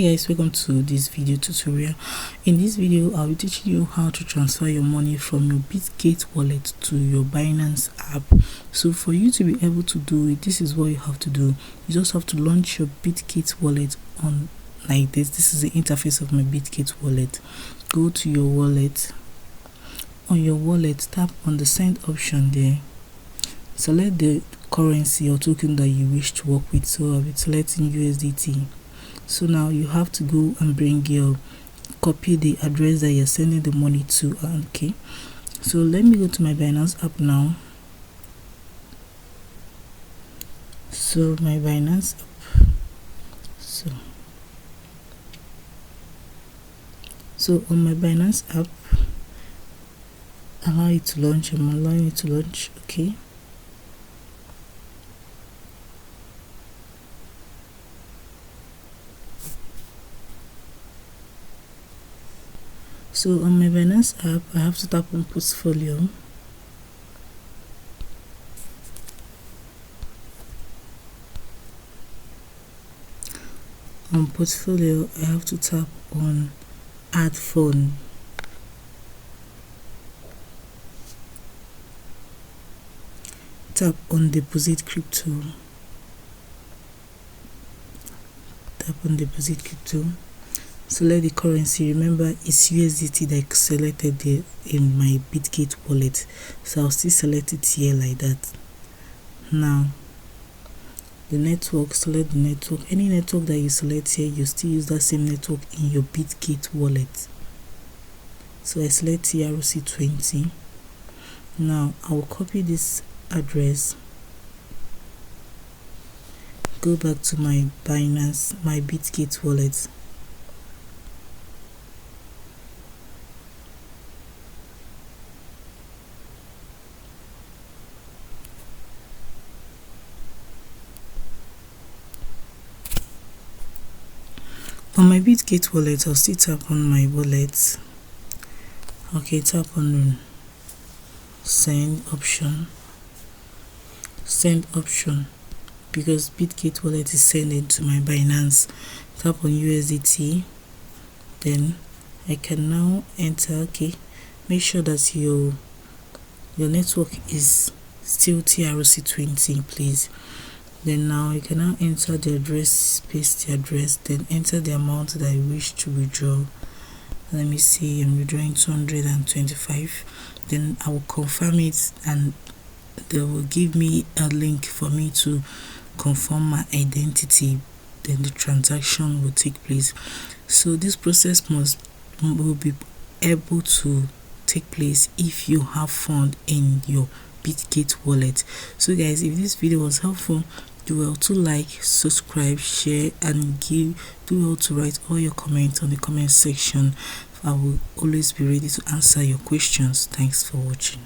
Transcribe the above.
guys, welcome to this video tutorial. In this video I'll be teaching you how to transfer your money from your Bitget wallet to your Binance app. So for you to be able to do it, this is what you have to do. You just have to launch your Bitget wallet on like this. This is the interface of my Bitget wallet. Go to your wallet. On your wallet, tap on the send option there. Select the currency or token that you wish to work with. So I'll be selecting USDT. So now you have to go and copy the address that you're sending the money to. Okay, so let me go to my Binance app now. So my Binance app. So on my Binance app, allow it to launch. I'm allowing it to launch. Okay. So on my Binance app, I have to tap on portfolio. On portfolio, I have to tap on add phone. Tap on deposit crypto. Tap on deposit crypto. Select the currency. Remember, it's USDT that I selected there in my Bitget wallet, so I'll still select it here like that. Now the network, select the network. Any network that you select here, you still use that same network in your Bitget wallet. So I select TRC20. Now I will copy this address, go back to my Binance, my Bitget wallet. On my Bitget wallet, I'll still tap on my wallet. Okay, tap on send option. Send option, because Bitget wallet is sending to my Binance. Tap on USDT. Then I can now enter. Okay, make sure that your network is still TRC20, please. Then now you can now enter the address, paste the address, then enter the amount that I wish to withdraw. Let me see, I'm withdrawing 225. Then I will confirm it, and they will give me a link for me to confirm my identity. Then the transaction will take place. So this process will be able to take place if you have fund in your Bitget wallet. So guys, if this video was helpful, do well to like, subscribe, share, and do well to write all your comments on the comment section. I will always be ready to answer your questions. Thanks for watching.